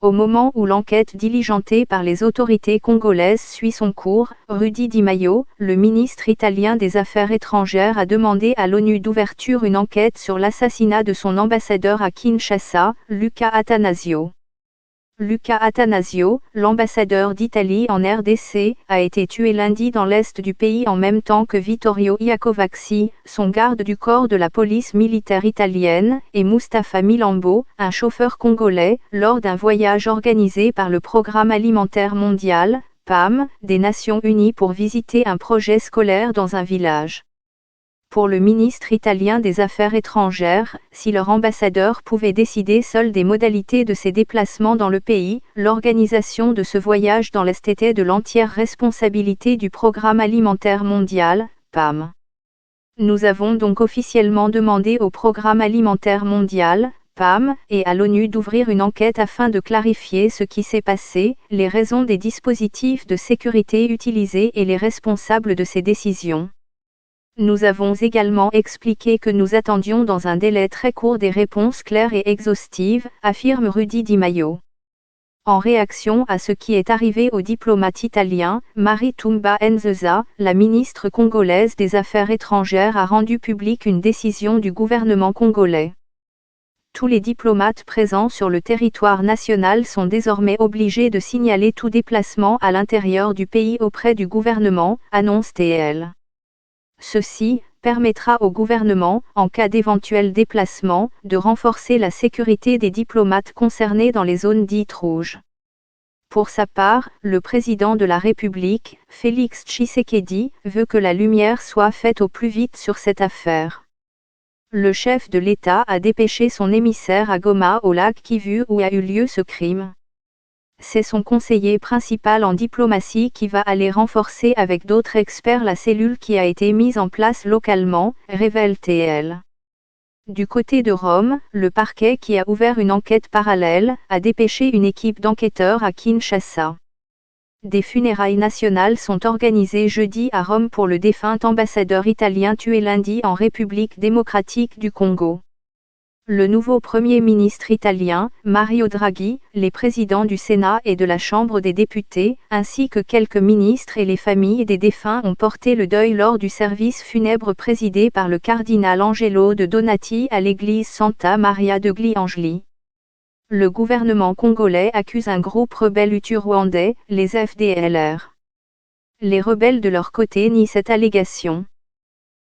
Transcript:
Au moment où l'enquête diligentée par les autorités congolaises suit son cours, Rudy Di Maio, le ministre italien des Affaires étrangères, a demandé à l'ONU d'ouvrir une enquête sur l'assassinat de son ambassadeur à Kinshasa, Luca Attanasio. Luca Attanasio, l'ambassadeur d'Italie en RDC, a été tué lundi dans l'est du pays en même temps que Vittorio Iacovacci, son garde du corps de la police militaire italienne, et Mustapha Milambo, un chauffeur congolais, lors d'un voyage organisé par le Programme alimentaire mondial, PAM, des Nations Unies pour visiter un projet scolaire dans un village. Pour le ministre italien des Affaires étrangères, si leur ambassadeur pouvait décider seul des modalités de ses déplacements dans le pays, l'organisation de ce voyage dans l'Est était de l'entière responsabilité du Programme alimentaire mondial, PAM. Nous avons donc officiellement demandé au Programme alimentaire mondial, PAM, et à l'ONU d'ouvrir une enquête afin de clarifier ce qui s'est passé, les raisons des dispositifs de sécurité utilisés et les responsables de ces décisions. Nous avons également expliqué que nous attendions dans un délai très court des réponses claires et exhaustives, affirme Rudy Di Maio. En réaction à ce qui est arrivé au diplomate italien, Maritumba Nzeza, la ministre congolaise des Affaires étrangères a rendu publique une décision du gouvernement congolais. Tous les diplomates présents sur le territoire national sont désormais obligés de signaler tout déplacement à l'intérieur du pays auprès du gouvernement, annonce TL. Ceci permettra au gouvernement, en cas d'éventuel déplacement, de renforcer la sécurité des diplomates concernés dans les zones dites rouges. Pour sa part, le président de la République, Félix Tshisekedi, veut que la lumière soit faite au plus vite sur cette affaire. Le chef de l'État a dépêché son émissaire à Goma, au lac Kivu, où a eu lieu ce crime. C'est son conseiller principal en diplomatie qui va aller renforcer avec d'autres experts la cellule qui a été mise en place localement, révèle TL. Du côté de Rome, le parquet qui a ouvert une enquête parallèle, a dépêché une équipe d'enquêteurs à Kinshasa. Des funérailles nationales sont organisées jeudi à Rome pour le défunt ambassadeur italien tué lundi en République démocratique du Congo. Le nouveau Premier ministre italien, Mario Draghi, les présidents du Sénat et de la Chambre des députés, ainsi que quelques ministres et les familles des défunts ont porté le deuil lors du service funèbre présidé par le cardinal Angelo de Donati à l'église Santa Maria degli Angeli. Le gouvernement congolais accuse un groupe rebelle hutu-rwandais, les FDLR. Les rebelles de leur côté nient cette allégation.